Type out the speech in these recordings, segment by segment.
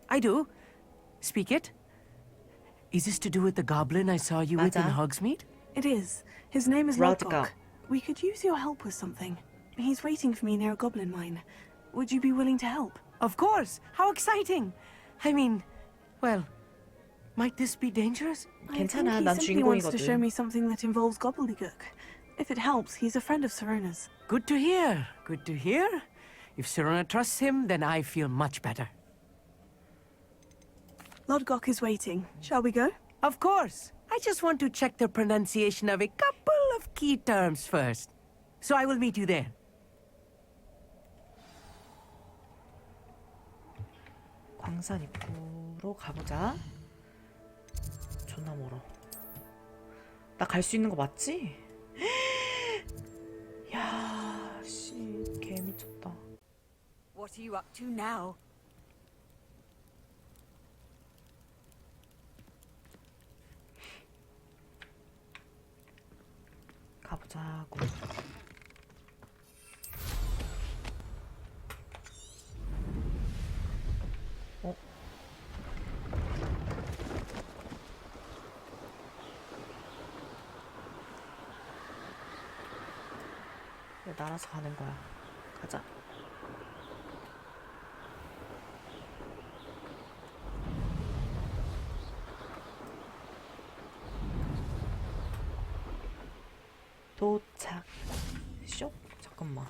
I do. Speak it. Is this to do with the goblin I saw you with in 맞아. Hogsmeade? It is. His name is Roadgog. Loudgog. We could use your help with something. He's waiting for me near a goblin mine. Would you be willing to help? Of course. How exciting. I mean, well, might this be dangerous? I think 괜찮아, he 난 simply wants to show 주인공이거든. me something that involves gobbledygook. If it helps, he's a friend of Sirona's. Good to hear. Good to hear. If Sirona trusts him, then I feel much better. Loudgog is waiting. Shall we go? Of course. I just want to check the pronunciation of a couple of key terms first. So I will meet you there. 광산 입구로 가보자. 존나 멀어. 나 갈 수 있는 거 맞지? 야, 씨, 개 미쳤다. What are you up to now? 가보자고. 어? 왜 날아서 가는 거야? 가자. 도착. 쇼? 잠깐만.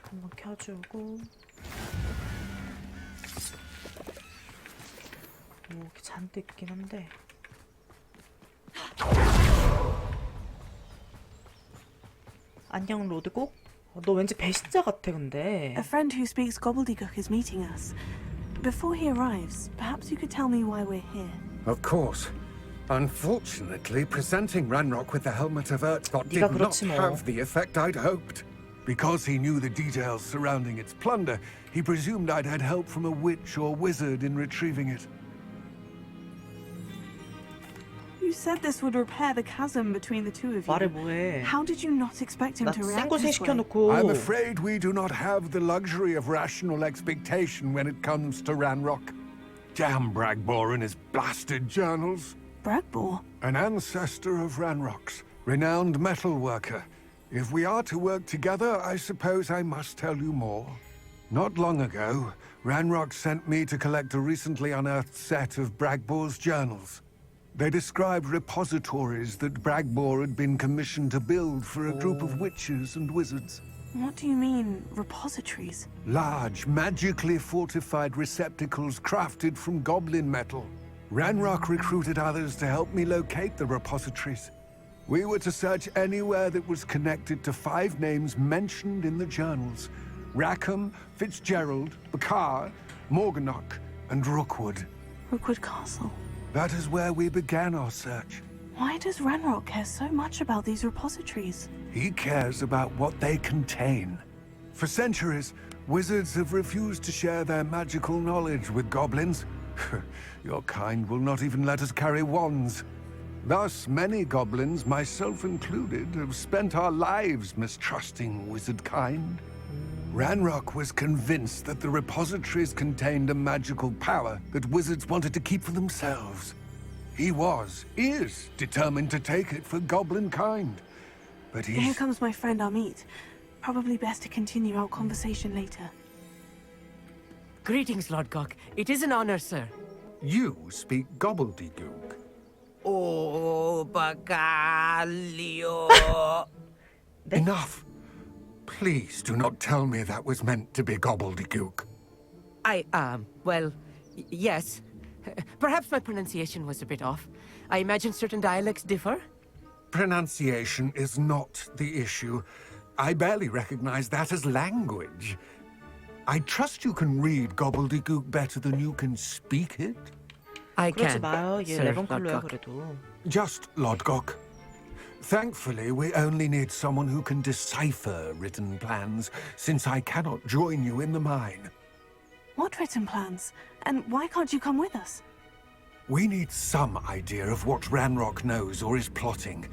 한번 켜주고. 오, 이렇게 잔뜩 있긴 한데. 안녕 로드곡? 너 왠지 배신자 같아 근데. A friend who speaks gobbledygook is meeting us. Before he arrives, perhaps you could tell me why we're here. Of course. Unfortunately, presenting Ranrock with the helmet of Urtkot did 네가 not 그렇지 뭐. have the effect I'd hoped. Because he knew the details surrounding its plunder, he presumed I'd had help from a witch or wizard in retrieving it. You said this would repair the chasm between the two of 말을 you. 뭐해? How did you not expect him 나 to react 생고생 this way? 시켜놓고. I'm afraid we do not have the luxury of rational expectation when it comes to Ranrock. Damn Bragbor and his blasted journals. Bragbor? An ancestor of Ranrock's, renowned metal worker. If we are to work together, I suppose I must tell you more. Not long ago, Ranrock sent me to collect a recently unearthed set of Bragbor's journals. They described repositories that Bragbor had been commissioned to build for a group of witches and wizards. What do you mean, repositories? Large, magically fortified receptacles crafted from goblin metal. Ranrock recruited others to help me locate the repositories. We were to search anywhere that was connected to 5 names mentioned in the journals: Rackham, Fitzgerald, Bakar, Morganach, and Rookwood. Rookwood Castle. That is where we began our search. Why does Ranrock care so much about these repositories? He cares about what they contain. For centuries, wizards have refused to share their magical knowledge with goblins. Your kind will not even let us carry wands. Thus, many goblins, myself included, have spent our lives mistrusting wizard kind. Ranrock was convinced that the repositories contained a magical power that wizards wanted to keep for themselves. He is determined to take it for goblin kind. But Here he's... comes my friend Amit. Probably best to continue our conversation later. Greetings, Lord Gok. It is an honor, sir. You speak gobbledygook. Oh, Bagalio. Enough. Please do not tell me that was meant to be gobbledygook. Well, yes. Perhaps my pronunciation was a bit off. I imagine certain dialects differ. Pronunciation is not the issue. I barely recognize that as language. I trust you can read gobbledygook better than you can speak it. I 그러지 can, 마요. 얘 sir, 레몬클로야 Lord Gok. 그래도. Just Lodgok. Thankfully, we only need someone who can decipher written plans, since I cannot join you in the mine. What written plans? And why can't you come with us? We need some idea of what Ranrock knows or is plotting.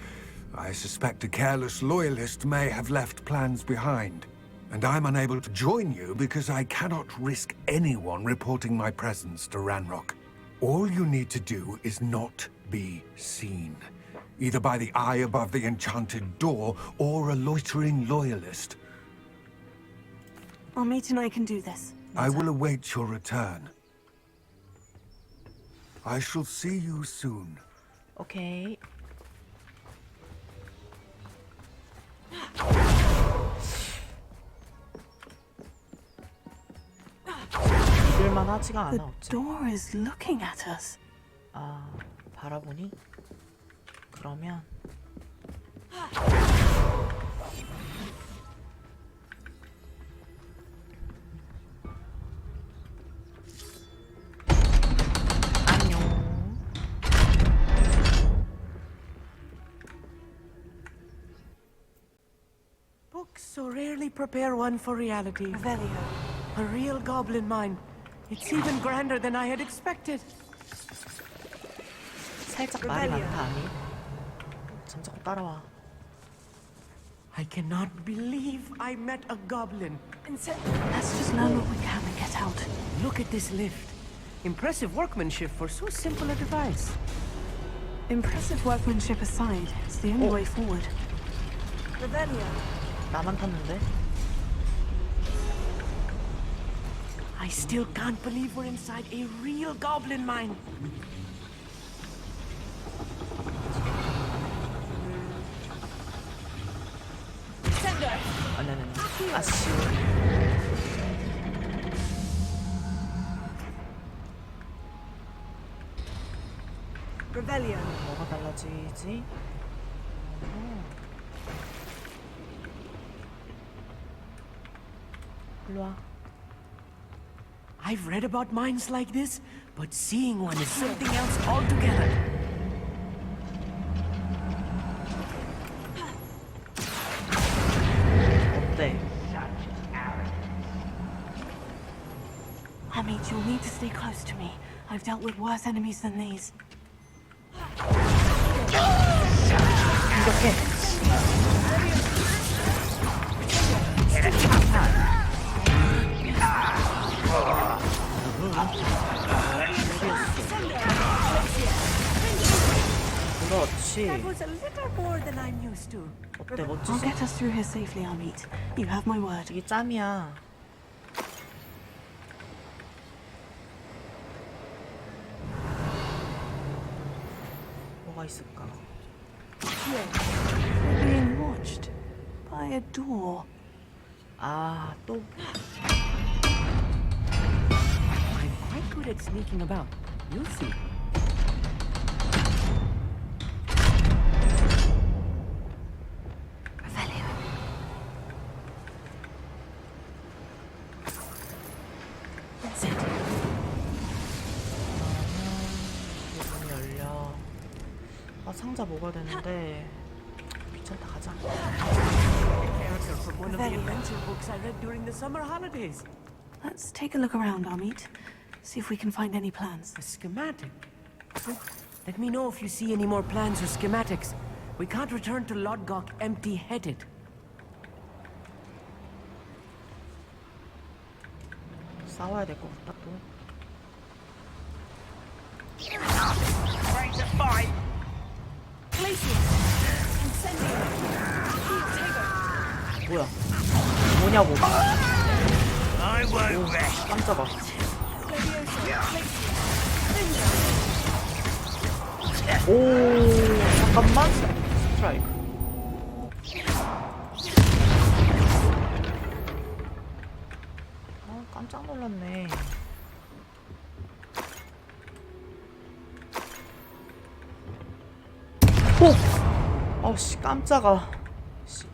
I suspect a careless loyalist may have left plans behind. And I'm unable to join you because I cannot risk anyone reporting my presence to Ranrock. All you need to do is not be seen, either by the eye above the enchanted door or a loitering loyalist. Amit and I can do this. I will await your return. I shall see you soon. 오케이. 믿을만 하지가 The 않아 어째. door is looking at us. 아, 바라보니? 그러면 안녕. Books so rarely prepare one for reality. Revelio. A real goblin mine. It's even grander than I had expected. 살짝 말이 많다 아니? 잠자고 따라와. I cannot believe I met a goblin. Let's just learn what we can and get out. Look at this lift. Impressive workmanship for so simple a device. Impressive workmanship aside, it's the only way forward. Revelio. 나만 탔는데? I still can't believe we're inside a real goblin mine. 아니. 아쉬워. Revelio. 뭐가 달라지지? 일로 와. I've read about mines like this, but seeing one is something else altogether. 어때? Amit, you'll need to stay close to me. I've dealt with worse enemies than these. 공격해. 그렇지. That was a little more than I'm used to. 어때 I'll 멋지지? get us through here safely, Amit. You have my word. 이게 짬이야. 뭐가 있을까? We're being watched by a door. 아, 또 I'm quite good at sneaking about. You'll see. Revelio. That's it. 문이 열려. 아, 상자 먹어야 되는데 귀찮다 가자. Character from one of the adventure books I read during the summer holidays. Let's take a look around, Amit. See if we can find any plans. A schematic. Let me know if you see any more plans or schematics. We can't return to Lodgok empty-headed. 싸워야 될 것 같다 또. 뭐야? 뭐냐고. 오, 깜짝아. 오, 잠깐만. 스트라이크. 깜짝 놀랐네. 오! 아우씨, 깜짝아. 씨발.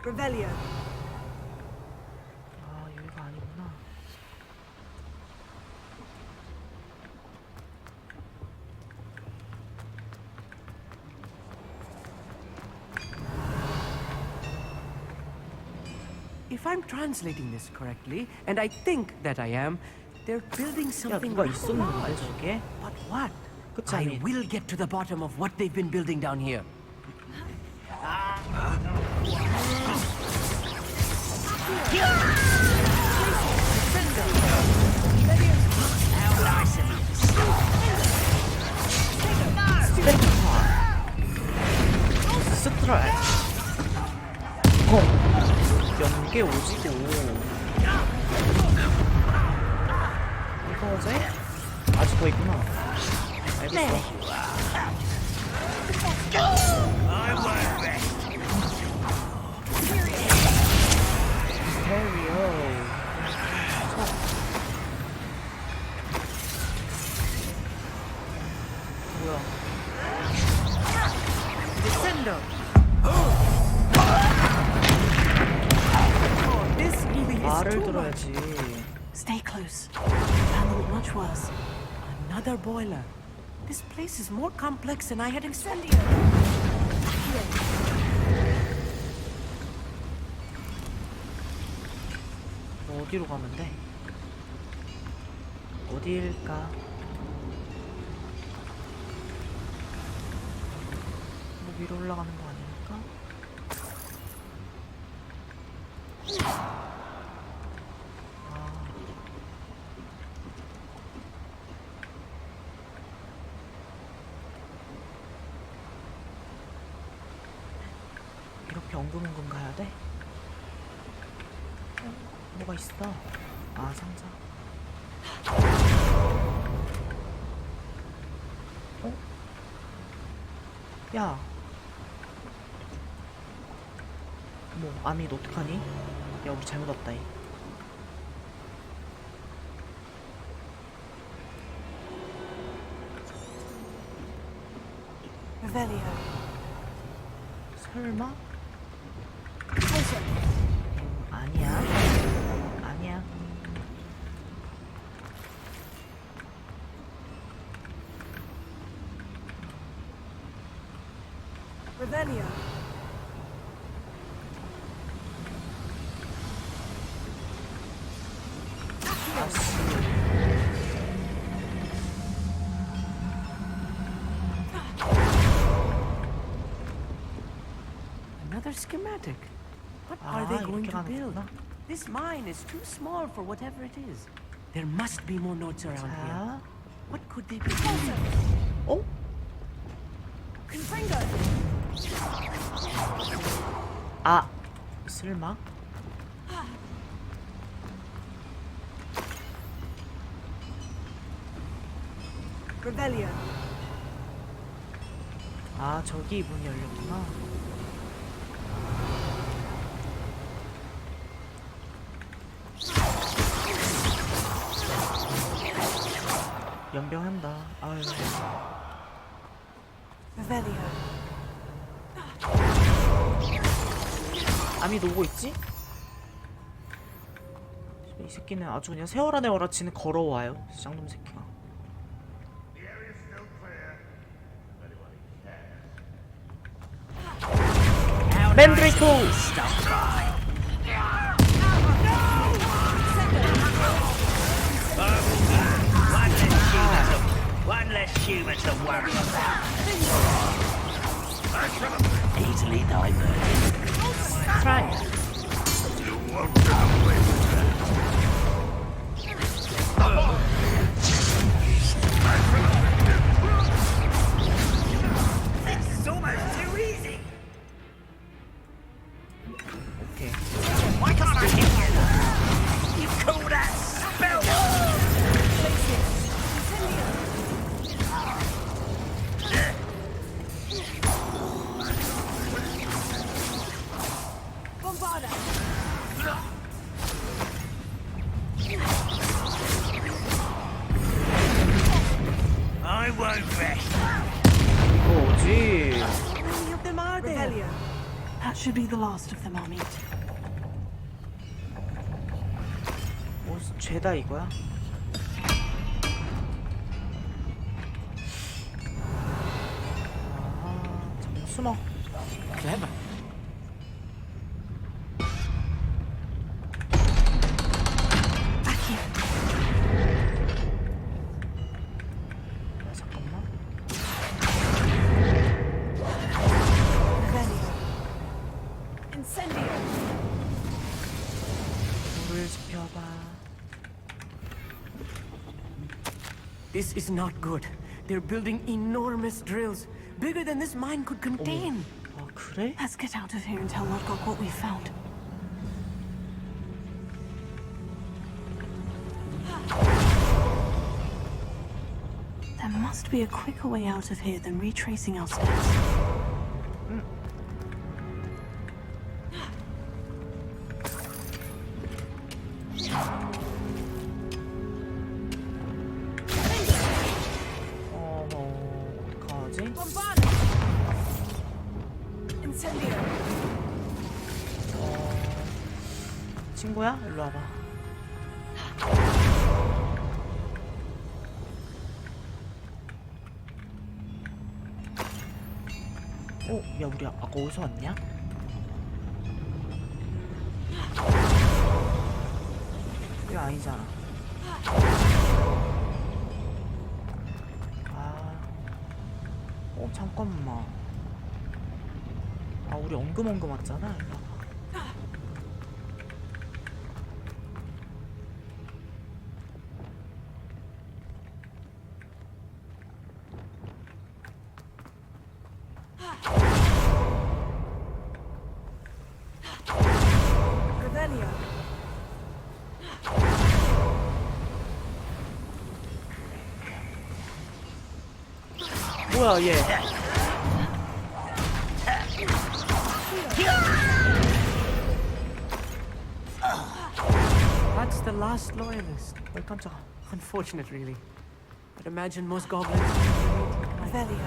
Revelio. 아, 여기가 아니구나. If I'm translating this correctly, and I think that I am, they're building 야, something 누가 like a 있었는데, lodge. 저게? But what? 그치 I 아미? will get to the bottom of what they've been building down here. 스트라이크. 연계 오지고. 이거 어제? 아직 더 있구나. 알겠어. 헤리오. 뭐야? Descendo. This really is 말을 too much. 들어야지. Stay close. I'll look much worse. Another boiler. This place is more complex than I had expected. 어디로 가면 돼? 어디일까? 뭐 위로 올라가는 거 아닐까? 이렇게 엉금엉금 가야 돼? 뭐가 있어? 아, 상자. 어? 야. 뭐, 아미 너 어떡하니? 야, 우리 잘못 왔다, 이. Revelio. 설마? 아니야. 아니야. Revelio. Another schematic. What are they going 이렇게 to 가는 build? 거구나. This mine is too small for whatever it is. There must be more notes around here. 자. What could they be doing? 어? Confringo. 아. 설마? Revelio. 아, 저기 문이 열렸구나. 연병한다. 아유. Revelio. 암이 놀고 있지? 이 새끼는 아주 그냥 세워라 내워라 치는 걸어와요. 쌍놈 새끼가. 맨드레이크! One less human to worry about. Easily diverted. 트라이. It's almost too easy. 오케이. Why can't I hit you? You call that spell? Bombarda. I won't rest. 뭐지? How many of them are there? Revelio. That should be the last of them, Amit. 뭐 죄다 이거야? 아, 잠깐 숨어. Clever. Back here. 야, 잠깐만. Incendio. 불을 지펴봐. This is not good. They're building enormous drills, bigger than this mine could contain. 아, 그래? Let's get out of here and tell Loudgog what we found. There must be a quicker way out of here than retracing our steps. 어떡하지? Bombada. Incendio. 친구야? 일로 와봐. 야, 우리 아까 어디서 왔냐? 이거 아니잖아. 잠깐만. 우리 엉금엉금 왔잖아. 일로 와봐. Revelio. 뭐야, 얘. That's the last loyalist. 왜 깜짝아. Unfortunate, really. I'd imagine most goblins. Revelio.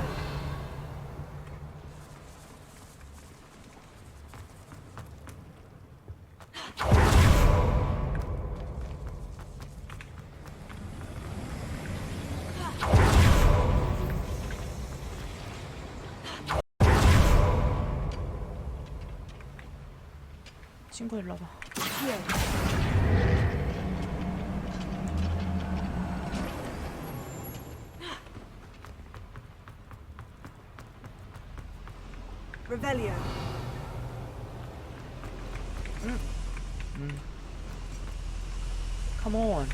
친구 일로 와봐. Revelio. Come on.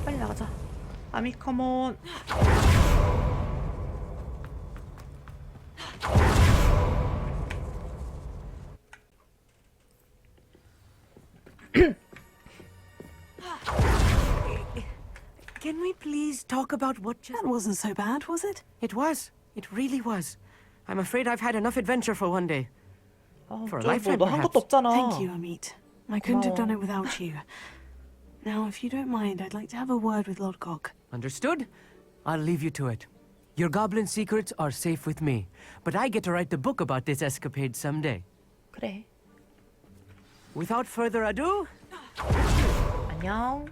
빨리 나가자. 아미, come on. Can we please talk about what just... That wasn't so bad, was it? It was. It really was. I'm afraid I've had enough adventure for one day. For a lifetime, 너 한 것도 없잖아. Thank you, Amit. I couldn't have done it without you. Now, if you don't mind, I'd like to have a word with Loudgog. Understood? I'll leave you to it. Your goblin secrets are safe with me, but I get to write the book about this escapade someday. 그래. Without further ado, 안녕.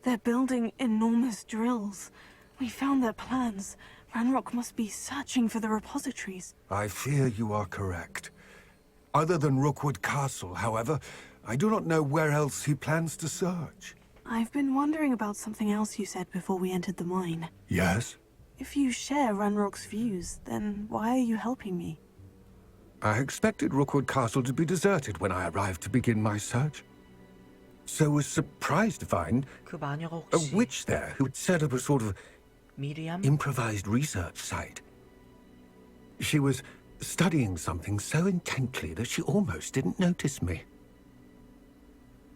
They're building enormous drills. We found their plans. Ranrock must be searching for the repositories. I fear you are correct. Other than Rookwood Castle, however, I do not know where else he plans to search. I've been wondering about something else you said before we entered the mine. Yes? If you share Ranrock's views, then why are you helping me? I expected Rookwood Castle to be deserted when I arrived to begin my search. So was surprised to find 그 마녀가 a 혹시 witch there who had set up a sort of 미리암? improvised research site. She was studying something so intently that she almost didn't notice me.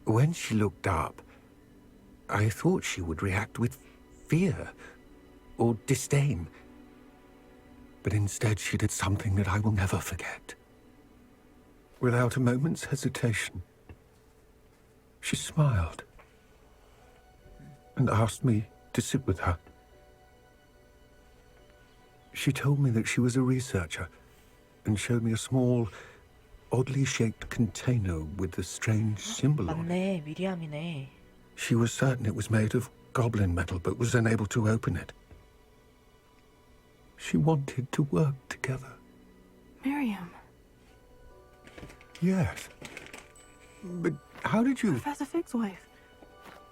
When she looked up, I thought she would react with fear or disdain. But instead she did something that I will never forget. Without a moment's hesitation, she smiled and asked me to sit with her. She told me that she was a researcher and showed me a small, oddly shaped container with a strange symbol on it. 맞네, 미리암이네. She was certain it was made of goblin metal but was unable to open it. She wanted to work together. Miriam. Yes. But how did you... Professor Fig's wife.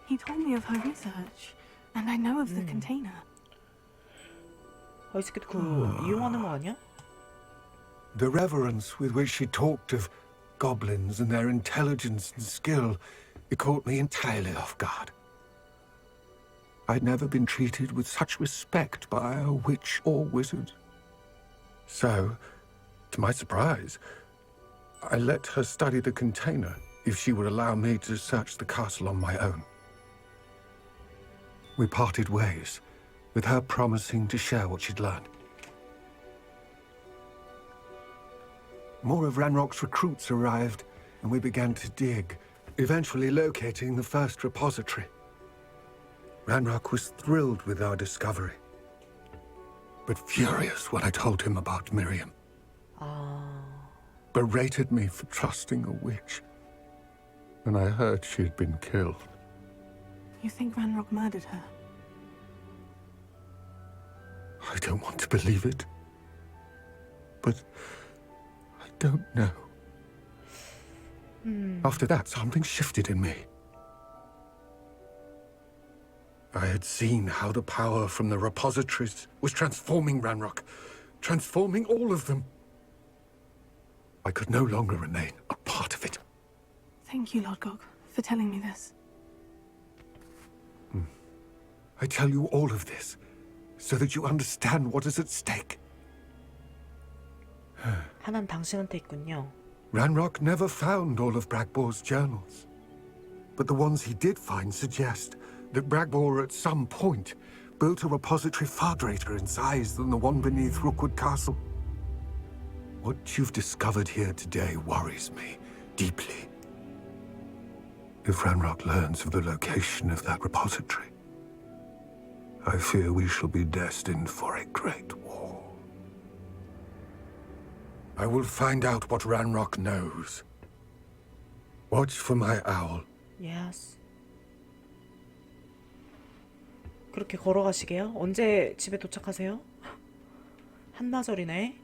He told me of her research, and I know of the container. 이 새끼도 그 이용하는 거 아니야? The reverence with which she talked of goblins and their intelligence and skill, it caught me entirely off guard. I'd never been treated with such respect by a witch or wizard. So, to my surprise, I let her study the container if she would allow me to search the castle on my own. We parted ways, with her promising to share what she'd learned. More of Ranrock's recruits arrived, and we began to dig, eventually locating the first repository. Ranrock was thrilled with our discovery, but furious when I told him about Miriam. Berated me for trusting a witch, and I heard she had been killed. You think Ranrock murdered her? I don't want to believe it, but I don't know. After that, something shifted in me. I had seen how the power from the repositories was transforming Ranrock, transforming all of them. I could no longer remain a part of it. Thank you, Lodgok, for telling me this. I tell you all of this so that you understand what is at stake. 하나는 당신한테 있군요. Ranrock never found all of Bragbor's journals, but the ones he did find suggest that Bragbor at some point built a repository far greater in size than the one beneath Rookwood Castle. What you've discovered here today worries me deeply. If Ranrock learns of the location of that repository, I fear we shall be destined for a great war. I will find out what Ranrock knows. Watch for my owl. Yes. 그렇게 걸어가시게요? 언제 집에 도착하세요? 한나절이네.